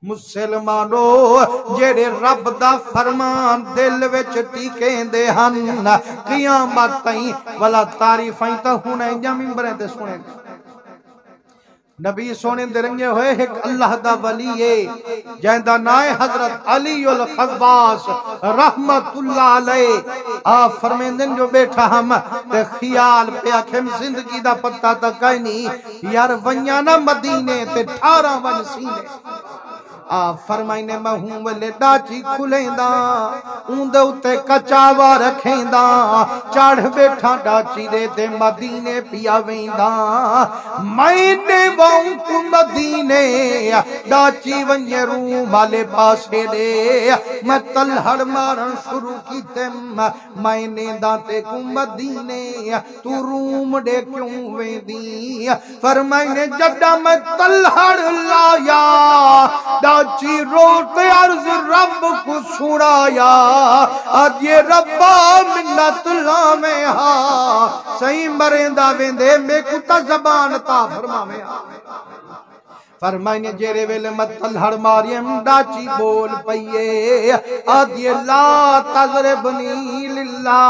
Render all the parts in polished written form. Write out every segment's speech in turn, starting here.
مسلمانو جڑے رب دا فرمان دل وچ ٹکیں دے ہن قیامت تائیں والا تعریفیں تا ہونے جا منبریں تے سنے نبی سونے درنگے ہوئے ایک اللہ دا ولی ہے جہندہ نائے حضرت علی الخباس رحمت اللہ علیہ آپ فرمیندن جو بیٹھا ہم تے خیال پہ اکھم زندگی دا پتہ تک نہیں یار ونیانا مدینے تے 18 ون سینے آپ فرمائنے مہوں والے ڈاچی کھلیں دا اوندے اتے کچاوا رکھیں دا چاڑھ بیٹھا ڈاچی دے تے مدینے پیاویں دا میں نے واؤں کو مدینے ڈاچی ونجے روم والے پاسے دے میں تلہڑ مارن شروع کی تے میں نے داتے کو مدینے تو روم دے کیوں ویں دی فرمائنے جڑا میں تلہڑ لایا ڈاچی روتے عرض رب کو سنایا آج یہ ربا منت لامے ہاں صحیح مرندہ ویندے میں کتا زبان تا فرماوے فرمائنے جیرے ویلے متلہڑ ماریم ڈاچی بول پئیے آدھے لا تضربنی للہ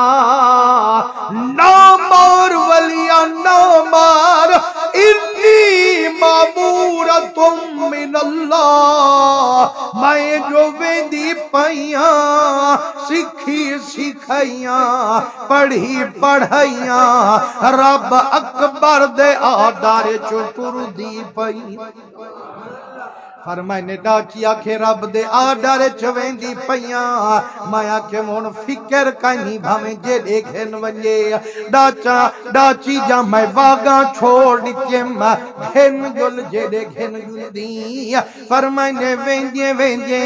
نامار ولیہ نامار انی معمورتم من اللہ میں جو ویندی پئیاں سکھی سکھائیاں پڑھی پڑھائیاں رب اکبر دے آدھارے چکر دی پئیاں فرمائنے ڈاچی آکھے رب دے آڈر چویندی پئیاں میں آکھے مون فکر کہیں بھامیں جے دیکھن ونجے ڈاچی جا میں واگاں چھوڑ دیتیم گھن گل جے دیکھن گل دی فرمائنے وینجے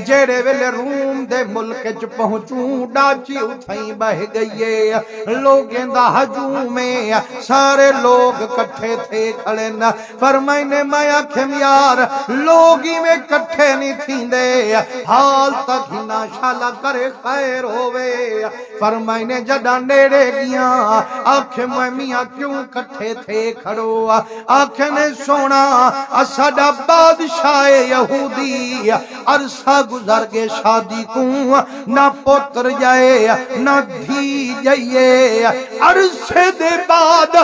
جیڑے ویلے روم دے ملک چ پہنچوں ڈاچی اتھائیں بہ گئیے لوگیں دا ہجومیں سارے لوگ کٹھے تھے کھڑن فرمائنے میں آکھے یار لوگی میں کٹھے نہیں تھیں دے حال تک ہی ناشالہ کرے خیر ہوئے فرمائنے جڑا نیڑے گیا آنکھیں میں میاں کیوں کٹھے تھے کھڑو آنکھیں نے سونا اساڈا بادشاہ یہودی عرصہ گزر گے شادی کو نہ پتر جائے نہ دھی جائے عرصے دے بعد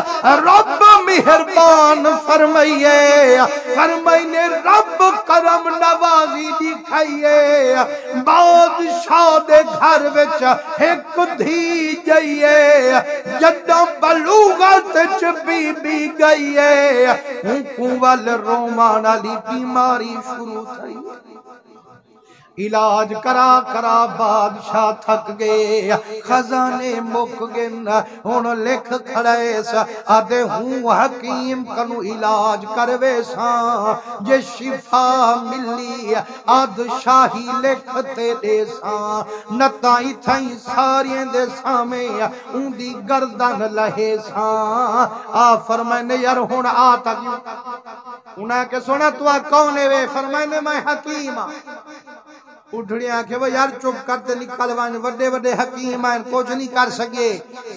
رب مہربان فرمائیے فرمائنے رب کرم نوازی دکھائیے بادشاہ دے گھر وچ ایک دھی جائیے جدہ بلوغت چ بی گئیے ان کو وال رومان علی بیماری شروع تھی علاج کرا کرا بادشاہ تھک گئے خزانے مک گن ہون لکھ کھڑے سا آدھے ہوں حکیم کنو علاج کروے سا جے شفا ملی آدھ شاہی لکھتے دے سا نتائی تھائی ساریں دے سامیں ان دی گردن لہے سا فرمائنے یار ہون آتا انہیں کہ سونا تو کونے وے فرمائنے میں حکیم اٹھڑی آنکھیں وہ یار چپ کرتے نکل وائن وڈے وڈے حکیم آئین کچھ نہیں کر سکے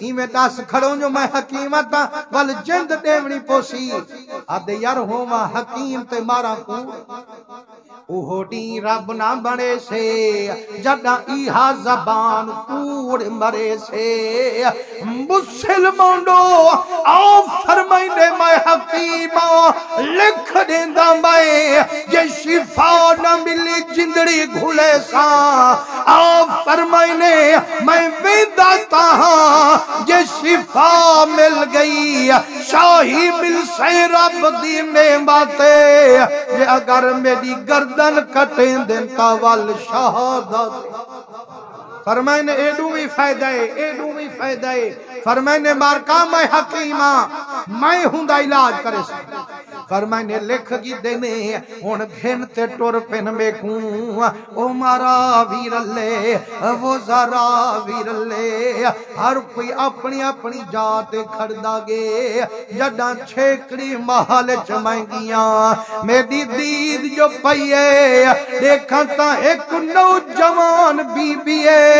ہی میں دس کھڑوں جو میں حکیم آتا وال جند دیونی پوسی آدھے یار ہوں میں حکیم تے مارا کو اوہوٹی رب نہ بڑے سے جڑا ایہا زبان کوڑ مرے سے مسلمانو آؤ فرمائنے میں حکیم لکھ دیندہ میں یہ شفا نہ ملی جندڑی گھلے سا آؤ فرمائنے میں ویدہ تاہاں یہ شفا مل گئی شاہی مل سے رب دینے باتے یہ اگر میری گردن کٹیں دن تاوال شہادت فرمائنے ایڈو بھی فائدہ ہے فرمائنے مارکا میں حکیمہ میں ہوں دا علاج کرے سکتا فرمائنے لکھ گی دینے ان گھنتے ٹور پن میں کوں او مارا ویر اللہ وہ ذرا ویر اللہ ہر کوئی اپنی اپنی جات کھڑدا گے جڑا چھیکڑی محل چمائنگیاں میری دید جو پئیے دیکھا تا ایک نوجوان بی بی ہے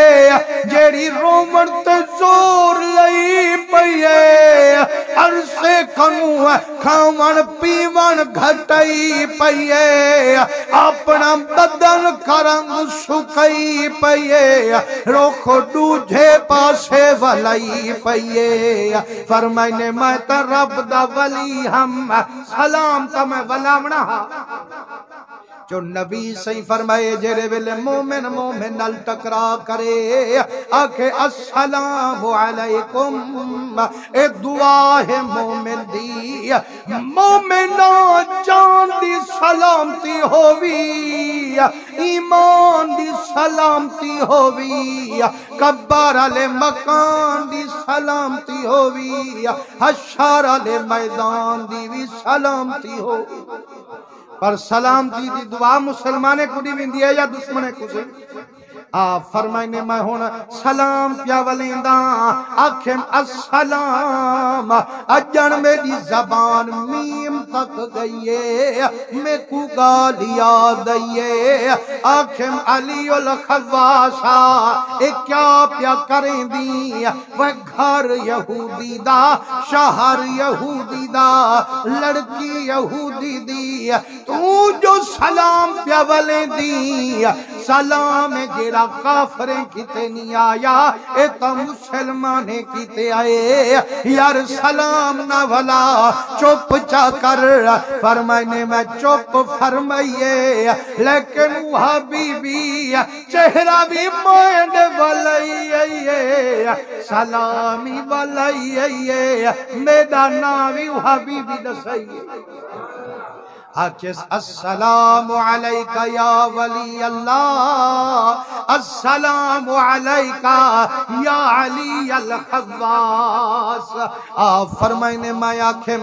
جیڑی رومن تے زور لئی پئیے عرصے کنو کھاون پیون گھٹائی پئیے اپنا بدن کرنگ سکائی پئیے رخ دوجھے پاسے ولائی پئیے فرمائنے میں تا رب دا ولی ہم سلام تا میں ولاونا جو نبی صحیح فرمائے جیرے ویلے مومن مومن نل ٹکرا کرے آکھے السلام علیکم اے دعا ہے مومن دی مومنہ جان دی سلامتی ہووی ایمان دی سلامتی ہووی کبار علی مکان دی سلامتی ہووی حشر علی میدان دی بھی سلامتی ہووی پر سلامتی دی دعا مسلمانے کو دی بھی ہے یا دشمنے کو سے فرمائنے میں ہونا سلام پیا ولیندہ آکھیں السلام اجن میری زبان میم تک گئیے میں کو گالیا دئیے آکھیں علی الخواسا ایک کیا پیا کریں دی وہ گھر یہودی دا شہر یہودی دا لڑکی یہودی دی تو جو سلام پیا ولیندی سلام جیرا کافریں کیتے نہیں آیا اے تا مسلمانے کیتے آئے یار سلام نہ ولا چپ چا کر فرمائنے میں چپ فرمائیے لیکن وہاں بی بی چہرہ بھی موئن ولائی سلامی ولائی میڈا ناوی وہاں بی دسائیے آکھیں السلام علیکہ یا ولی اللہ السلام علیکہ یا علی الخواس فرمائنے میں آکھیں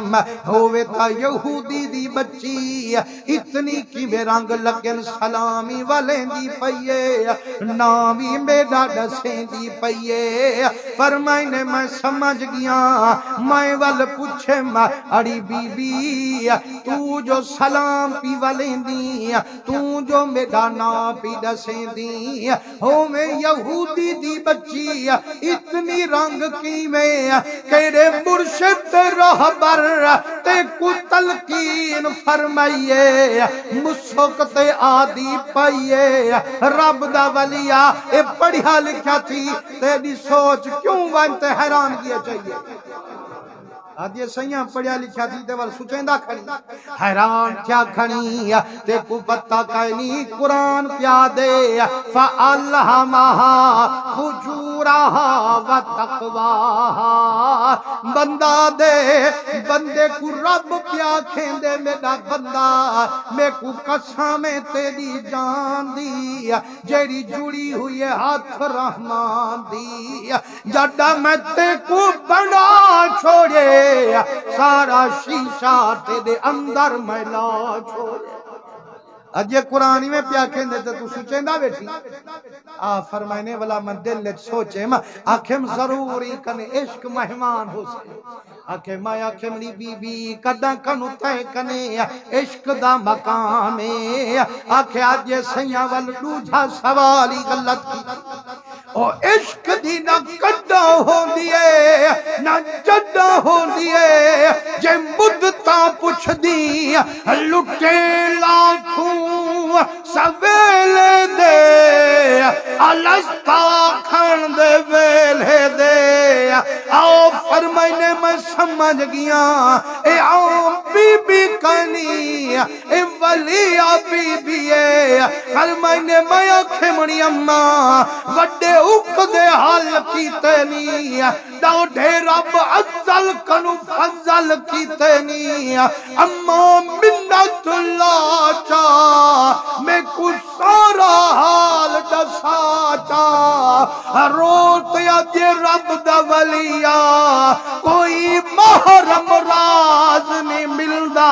ہوئے تا یہودی دی بچی اتنی کی میں رنگ لگن سلامی والیں دی پئیے نامی میڈا ڈسیں دی پئیے فرمائنے میں سمجھ گیا میں وال پوچھے میں اڑی بی بی تو جو سلام پی والیں دی تو جو میڈا نا پی ڈسیں دی ہو میں یہودی دی بچی اتنی رنگ کی میں کیڑے مرشد رہبر تے کو تلقین فرمائیے مسکت آدھی پائیے رب دا ولیہ اے پڑھیا لکھا تھی تیری سوچ کیوں وانتے حیران کیا چاہیے آدھے سیاں پڑھیا لکھا تھی تے وال سچیندہ کھڑی حیران کیا کھڑی تے کو پتہ کائنی قرآن پیا دے فَأَلْهَمَهَا فُجُورَهَا وَتَقْوَاهَا بندہ دے بندے کو رب پیا کھیندے میرا بندہ میں کو قسم تیری جان دی جیڑی جڑی ہوئی ہاتھ رحمان دی جڑا میں تے کو بڑا چھوڑے سارا شیشہ تیرے اندر میلا چھوڑے اجے قرآنی میں پیا کھین دیتے تو سوچیں دا بیٹھی فرمائنے والا من دل لے سوچے آکھیں ضروری کنے عشق مہمان ہو سے آکھیں میں آکھیں لی بی بی کدہ کنو تے کنے عشق دا مقامے آکھیں آجے سیاں والدو جھا سوالی غلط کی او عشق دی نہ کڈا ہو دیئے نہ جڈا ہو دیئے جے مدتا پوچھ دی لٹے لاکھوں سویلے دے الاستا کھن دے ویلے دے آؤ فرمائنے میں سمجھ گیا اے عام بی بی کنی اے ولی بی بی فرمائنے میں آنکھیں منی اممہ وڈے اوک دے حال کی تینی داؤ ڈھے رب ازل کنو فضل کی تینی اممہ منت اللہ چاہ میں کو سارا حال دسا چاہ روت یا جے رب دا ولیہ کوئی محرم راز نہیں ملدا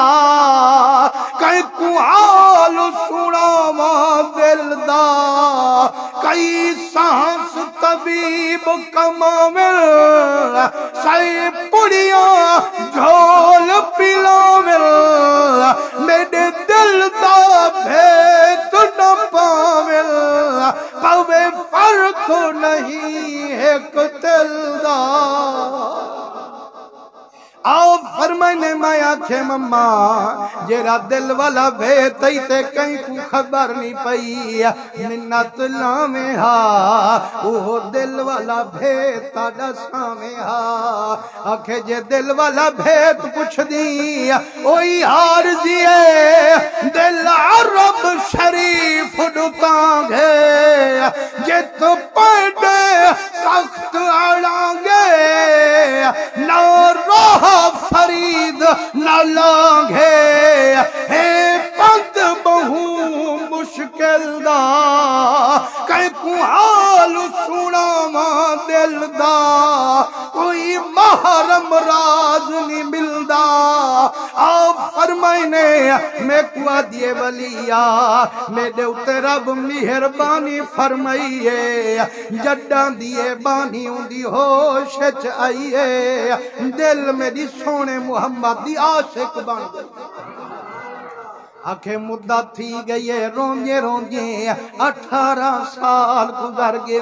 کئی کو حال سنا ماں دل دا کئی سانس طبیب کمامل سائی پڑیاں جھول پلامل میرے دل دا بھیت نہ پامل پاوے فرق کو نہیں ایک دل دا آؤ فرمائنے میں آنکھیں مما جیرا دل والا بھیتائی تے کہیں کو خبر نہیں پئی منت لامیں ہا وہ دل والا بھیتا ڈسامیں ہا آنکھیں جے دل والا بھیت پوچھ دی اوئی عارضیے دل عرب شریف ڈکانگے جے تو پڑے سخت آڑانگے نہ روح فرید نہ لانگے ہے پند بہو مشکل دا کہیں کو حال سونا ماں دل دا کوئی محرم راز نہیں ملدا آپ فرمائنے میں کو دیے ولیہ میرے اتے رب مہربانی فرمائیے جڈان دیے بانی ہوں دی ہوشچ آئیے دل میری سونے محمد دی عاشق بن آنکھیں مدہ تھی گئی رونجے رونجے 18 سال گزر گئے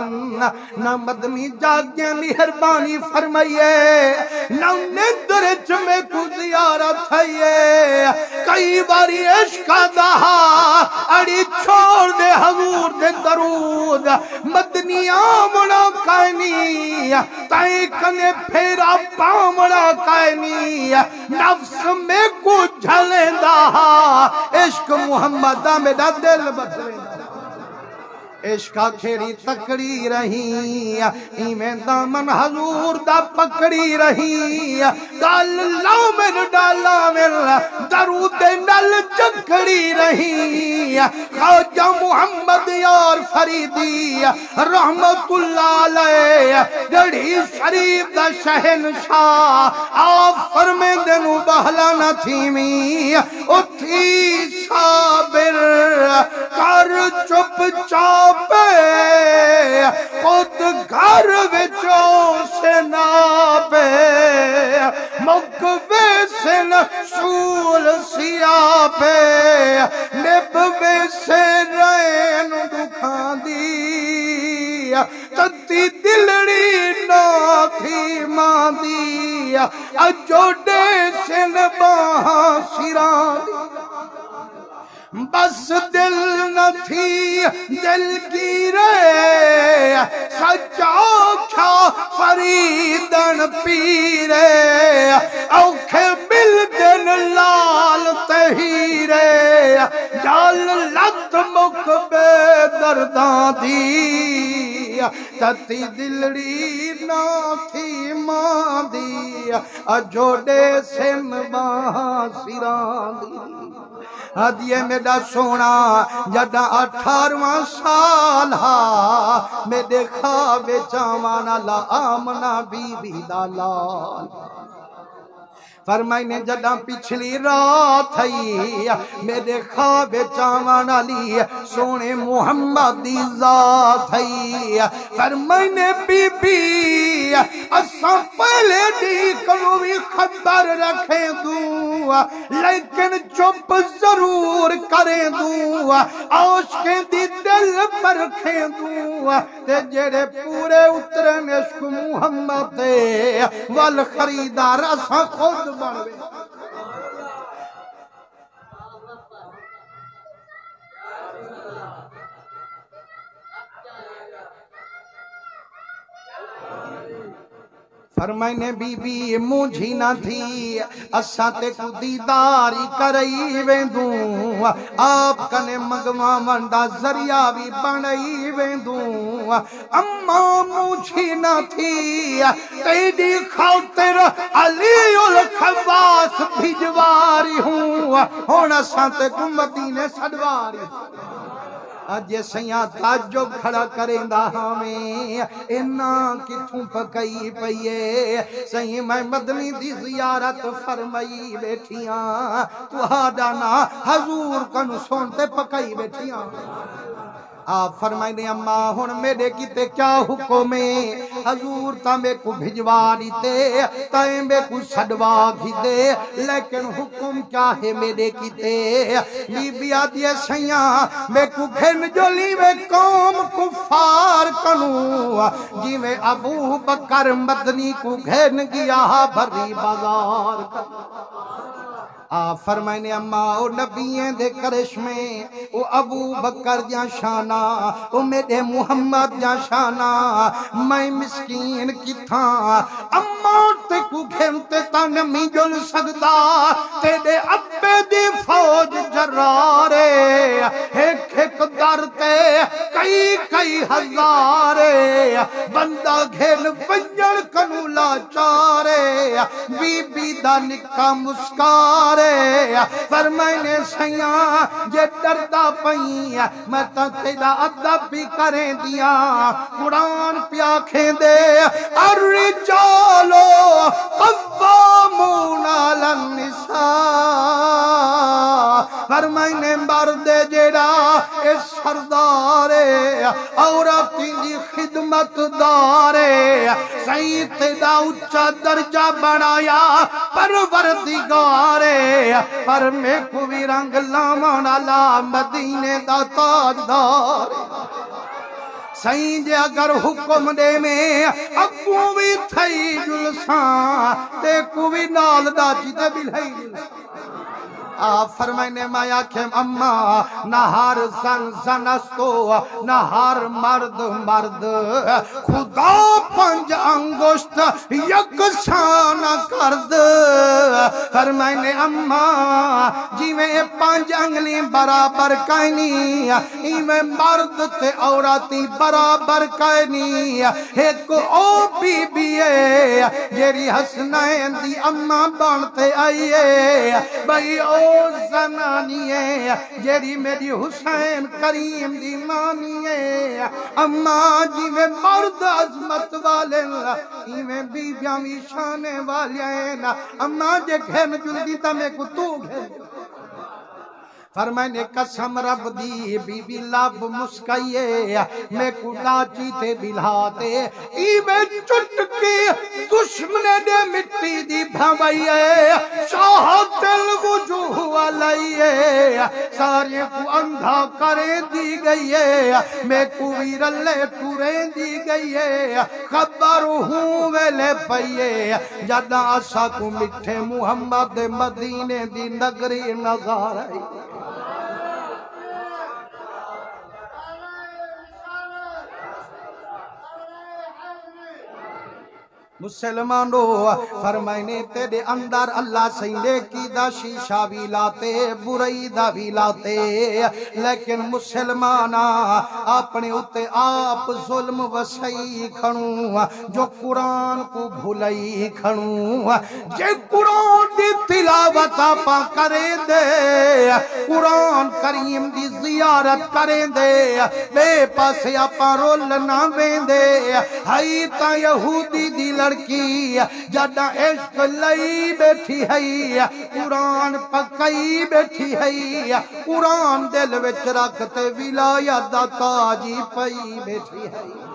نہ مدنی جاگیں مہربانی فرمائیے نہ ندرچ میں کو زیارت ہے کئی باری عشق دہا اڑی چھوڑ دے حضور دے درود مدنی آمنا کائنی تائیں کنے پھیرا پامنا کائنی نفس میں کو جھلیں دہا عشق محمد دا میرا دل بدلے عشقہ کھیری تکڑی رہی ایمیں دامن حضور دا پکڑی رہی ڈال لامن ڈالا من درود نل چکڑی رہی خواجہ محمد یار فریدی رحمت اللہ علیہ گڑھی شریف دا شہنشاہ آپ فرمیں دنو بہلا نہ تھیمی اتھی صابر کر چپ چاپ خود گھر وچوں سے ناپے مقبے سے نسول سیاپے نبوے سے رین دکھان دی تتی دلڑی نا تھی ماں دی اجوڑے سے نباہاں سران دی بس دل نہ تھی دل کی رے سچا کھا فریدن پیرے اوکھے بلدن لال تہیرے جال لت مک بے دردان دی تتی دلڑی نہ تھی ماں دی اجوڑے سے نباہاں سران دی ہدیے میرا سونا جدہ 18واں سال ہا میں دیکھا بے چاوانا لا آمنا بی بی دالال فرمائنے جدہ پچھلی رات ہے میرے خواب چاوان علی سونے محمد دی ذات ہے فرمائنے بی بی اساں پہلے دی کنو بھی خبر رکھیں دوں لیکن چپ ضرور کریں دوں عاشقیں دی دل پر رکھیں دوں تے جڑے پورے اترن عشق محمد تے والخریدار اساں خود بڑھوے فرمائنے بی بی مجھی نہ تھی اساں تے کو دیداری کرئی ویندوں آپ کنے مگواں ونڈا ذریعہ بھی بنئی ویندوں اما مجھی نہ تھی تیری خاطر علی الخواس بھجواری ہوں ہون اساں تے کو مدینے سڑواری آج سیاں تعجب کھڑا کریں دا ہمیں انہاں کتھوں پکئی پئیے سیاں میں مدنی دی زیارت فرمائی بیٹھیاں تو ہاڈانا حضور کنو سونتے پکئی بیٹھیاں آپ فرمائنے اماں ہون میرے کیتے کیا حکم ہے حضور تا میں کو بھجوا دیتے تائیں میں کو سڑوا بھی دے لیکن حکم کیا ہے میرے کیتے بی بی آدھی سیاں میں کو گھر گھن جولی میں قوم کفار کنو جی میں ابو بکر مدنی کو گھن گیا بھری بازار فرمائنے اما او نبییں دے کرشمے او ابو بکر جا شانہ او میرے محمد جا شانہ میں مسکین کی تھا اما تے کو گھنتے تا نمی جل سکتا تیرے ابے دی فوج جرارے ایک ایک درتے کئی ہزارے بندہ گھن پنجر کنو لاچارے بی بی دا نکا مسکارے فرمائنے سیاں جے ڈردا پئی میں تا تیرا ادب بھی کریں دیا قرآن پیا کھیندے الرجالو قوامون علی النساء فرمائنے مرد جیڑا اس سردارے عورتیں دی خدمت دارے سید تیرا اچھا درجہ بنایا پروردگارے پر میں کو بھی رنگ لامان علا مدینے دا تاجدار سائیں جے اگر حکم دے میں ابو بھی تھئی جلساں تے کو بھی نال دا جیتے بھی لئی جلساں فرمائنے میں آکھیں اما نہ ہر زن زنستو نہ ہر مرد مرد خدا پنج انگشت یکساں نہ کرد فرمائنے اما جی میں پنج انگلی برابر کائنی ای میں مرد تے عورتی برابر کائنی ایک او بی بی ہے جیری حسنین دی اما بانتے آئیے بھئی او زنانی ہے جیری میری حسین کریم دی مانی ہے اما جی میں مرد عظمت والے ای میں بی بیامی شانے والے ہیں اما جے گھن جلدی تا میں کو تو گھن فرمائنے قسم رب دی بی بی لب مسکائیے میں کڑا چیتے بلاتے ای میں چٹکی دشمنے دے مٹی دی بھوائیے شاہت الوجوہ علائیے سارے کو اندھا کرے دی گئیے میں کوئی رلے ٹورے دی گئیے خبر ہوں ویلے پئیے جدہ آسا کو مٹھے محمد مدینے دی نگری نظار آئی مسلمانو فرمائنے تیرے اندر اللہ سینے کی دا شیشہ بھی لاتے برائی دا بھی لاتے لیکن مسلمانا اپنے اتے آپ ظلم وسعی کھنوں جو قرآن کو بھولائی کھنوں جے قرآن دی تلاوت پا کرے دے قرآن کریم دی زیارت کریں دے بے پاسے اپا رول نہ ویندے ہائی تا یہودی دی لڑکی جدہ عشق لئی بیٹھی ہے قرآن پکئی بیٹھی ہے قرآن دل وچ رکھتے ولایت دا تاجی پئی بیٹھی ہے